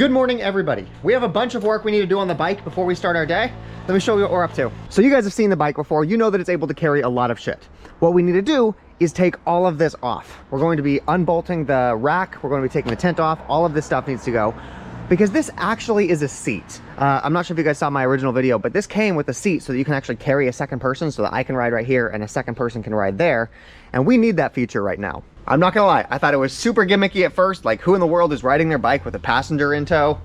Good morning, everybody. We have a bunch of work we need to do on the bike before we start our day. Let me show you what we're up to. So you guys have seen the bike before. You know that it's able to carry a lot of shit. What we need to do is take all of this off. We're going to be unbolting the rack. We're going to be taking the tent off. All of this stuff needs to go because this actually is a seat. I'm not sure if you guys saw my original video, but this came with a seat so that you can actually carry a second person so that I can ride right here and a second person can ride there. And we need that feature right now. I'm not gonna lie, I thought it was super gimmicky at first, like who in the world is riding their bike with a passenger in tow?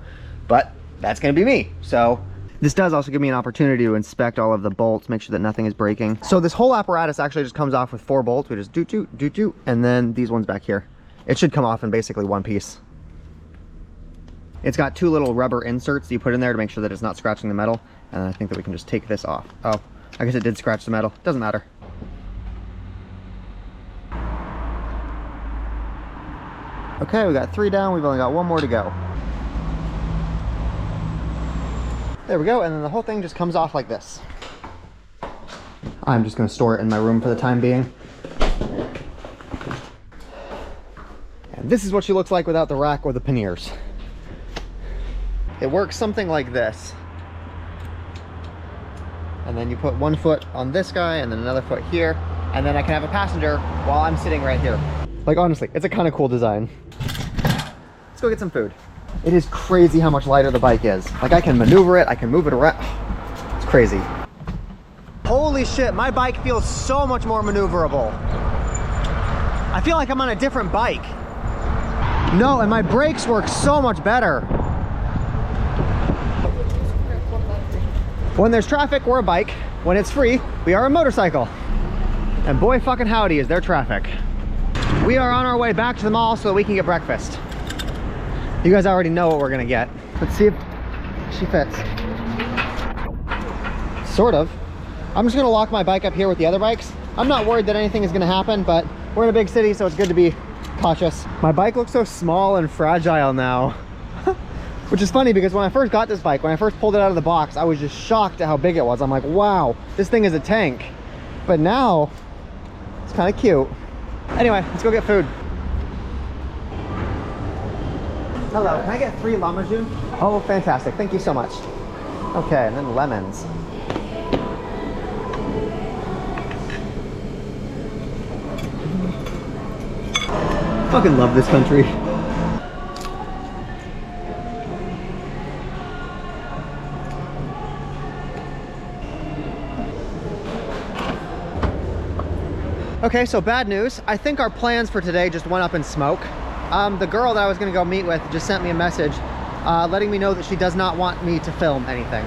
But that's gonna be me. So this does also give me an opportunity to inspect all of the bolts, make sure that nothing is breaking. So this whole apparatus actually just comes off with 4 bolts. We just do, and then these ones back here. It should come off in basically one piece. It's got 2 little rubber inserts that you put in there to make sure that it's not scratching the metal. And I think that we can just take this off. Oh, I guess it did scratch the metal. Doesn't matter. Okay, we got 3 down. We've only got 1 more to go. There we go, and then the whole thing just comes off like this. I'm just gonna store it in my room for the time being. And this is what she looks like without the rack or the panniers. It works something like this. And then you put 1 foot on this guy and then another foot here, and then I can have a passenger while I'm sitting right here. Like honestly, it's a kind of cool design. Let's go get some food. It is crazy how much lighter the bike is. Like I can maneuver it, I can move it around. It's crazy. Holy shit, my bike feels so much more maneuverable. I feel like I'm on a different bike. No, and my brakes work so much better. When there's traffic, we're a bike. When it's free, we are a motorcycle. And boy fucking howdy is there traffic. We are on our way back to the mall so that we can get breakfast. You guys already know what we're gonna get. Let's see if she fits. Sort of. I'm just gonna lock my bike up here with the other bikes. I'm not worried that anything is gonna happen, but we're in a big city, so it's good to be cautious. My bike looks so small and fragile now. Which is funny because when I first got this bike, when I first pulled it out of the box, I was just shocked at how big it was. I'm like, wow, this thing is a tank. But now, it's kind of cute. Anyway, let's go get food. Hello, can I get 3 lamajun? Oh, fantastic. Thank you so much. Okay, and then lemons. Fucking love this country. Okay, so bad news. I think our plans for today just went up in smoke. The girl that I was gonna go meet with just sent me a message letting me know that she does not want me to film anything.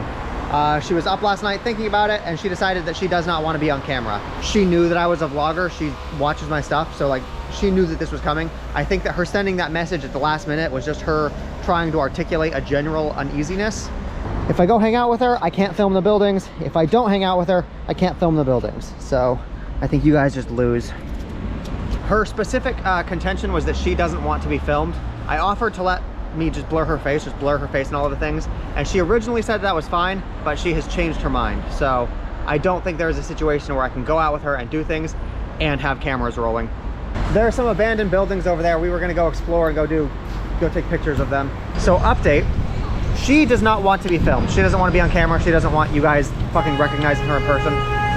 She was up last night thinking about it and she decided that she does not want to be on camera. She knew that I was a vlogger. She watches my stuff, so like she knew that this was coming. I think that her sending that message at the last minute was just her trying to articulate a general uneasiness. If I go hang out with her, I can't film the buildings. If I don't hang out with her, I can't film the buildings. So I think you guys just lose. Her specific contention was that she doesn't want to be filmed. I offered to let me just blur her face and all of the things. And she originally said that was fine, but she has changed her mind. So I don't think there's a situation where I can go out with her and do things and have cameras rolling. There are some abandoned buildings over there. We were gonna go explore and go take pictures of them. So update, she does not want to be filmed. She doesn't want to be on camera. She doesn't want you guys fucking recognizing her in person.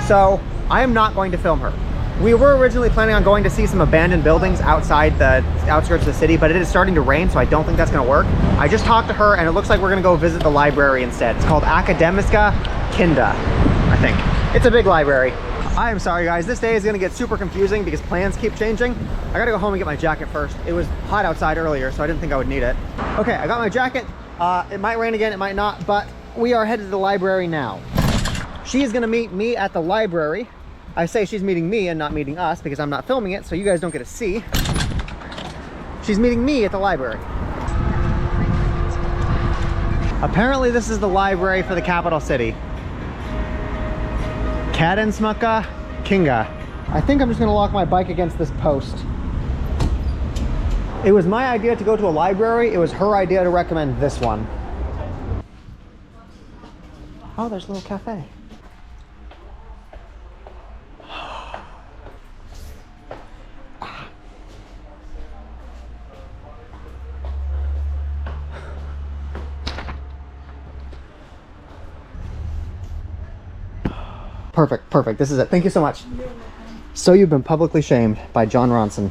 So I am not going to film her. We were originally planning on going to see some abandoned buildings outside the outskirts of the city, but it is starting to rain, so I don't think that's gonna work. I just talked to her and it looks like we're gonna go visit the library instead. It's called Akademiska Kinda, I think. It's a big library. I am sorry guys, this day is gonna get super confusing because plans keep changing. I gotta go home and get my jacket first. It was hot outside earlier, so I didn't think I would need it. Okay, I got my jacket. It might rain again, it might not, but we are headed to the library now. She is gonna meet me at the library. I say she's meeting me and not meeting us because I'm not filming it, so you guys don't get to see. She's meeting me at the library. Apparently this is the library for the capital city. Akademiska Kinga. I think I'm just gonna lock my bike against this post. It was my idea to go to a library. It was her idea to recommend this one. Oh, there's a little cafe. Perfect, perfect. This is it. Thank you so much. So You've Been Publicly Shamed by John Ronson.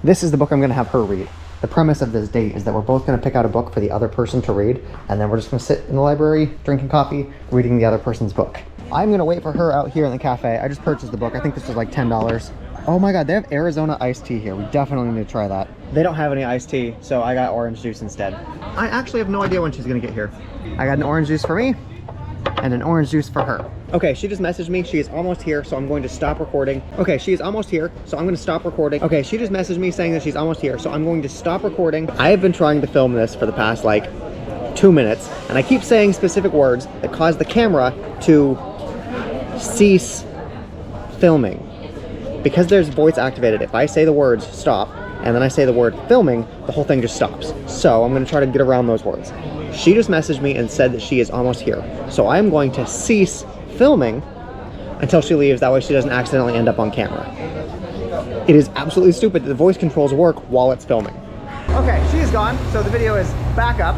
This is the book I'm going to have her read. The premise of this date is that we're both going to pick out a book for the other person to read, and then we're just going to sit in the library, drinking coffee, reading the other person's book. I'm going to wait for her out here in the cafe. I just purchased the book. I think this was like $10. Oh my God, they have Arizona iced tea here. We definitely need to try that. They don't have any iced tea, so I got orange juice instead. I actually have no idea when she's going to get here. I got an orange juice for me and an orange juice for her. Okay, she just messaged me. She is almost here, so I'm going to stop recording. Okay, she is almost here, so I'm going to stop recording. Okay, she just messaged me saying that she's almost here, so I'm going to stop recording. I have been trying to film this for the past like 2 minutes, and I keep saying specific words that cause the camera to cease filming. Because there's voice activated, if I say the words stop, and then I say the word filming, the whole thing just stops. So I'm going to try to get around those words. She just messaged me and said that she is almost here. So I'm going to cease filming until she leaves. That way she doesn't accidentally end up on camera. It is absolutely stupid that the voice controls work while it's filming. Okay, she is gone, so the video is back up.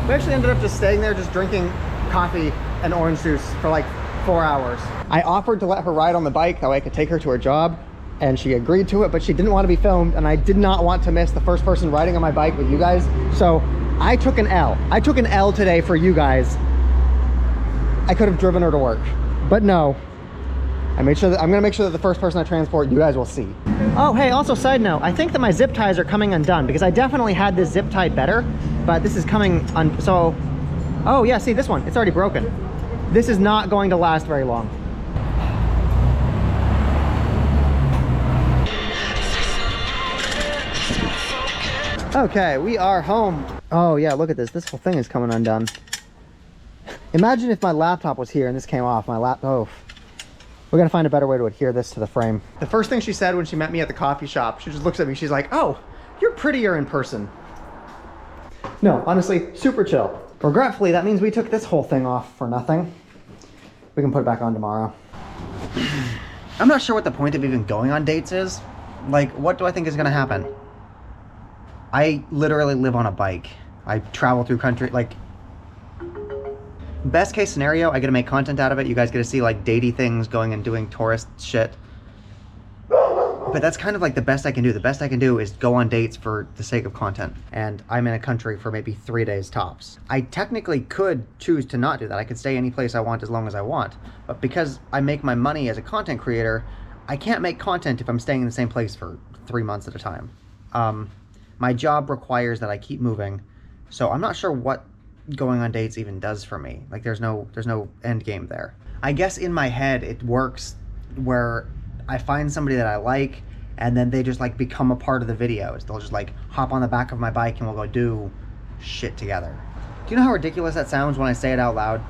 We actually ended up just staying there, just drinking coffee and orange juice for like 4 hours. I offered to let her ride on the bike, that way I could take her to her job, and she agreed to it, but she didn't want to be filmed, and I did not want to miss the first person riding on my bike with you guys, so I took an L. I took an L today for you guys. I could have driven her to work, but no. I'm gonna make sure that the first person I transport, you guys will see. Oh, hey, also side note, I think that my zip ties are coming undone because I definitely had this zip tied better, but this is coming so, oh yeah, see this one, it's already broken. This is not going to last very long. Okay, we are home. Oh yeah, look at this. This whole thing is coming undone. Imagine if my laptop was here and this came off. Oh. We're gonna find a better way to adhere this to the frame. The first thing she said when she met me at the coffee shop, she just looks at me, she's like, oh, you're prettier in person. No, honestly, super chill. Regretfully, that means we took this whole thing off for nothing. We can put it back on tomorrow. I'm not sure what the point of even going on dates is. Like, what do I think is gonna happen? I literally live on a bike. I travel through country, like, best case scenario, I get to make content out of it. You guys get to see like datey things, going and doing tourist shit. But that's kind of like the best I can do. The best I can do is go on dates for the sake of content. And I'm in a country for maybe 3 days tops. I technically could choose to not do that. I could stay any place I want as long as I want. But because I make my money as a content creator, I can't make content if I'm staying in the same place for 3 months at a time. My job requires that I keep moving. So I'm not sure what going on dates even does for me. Like there's no end game there. I guess in my head it works where I find somebody that I like and then they just like become a part of the videos. They'll just like hop on the back of my bike and we'll go do shit together. Do you know how ridiculous that sounds when I say it out loud?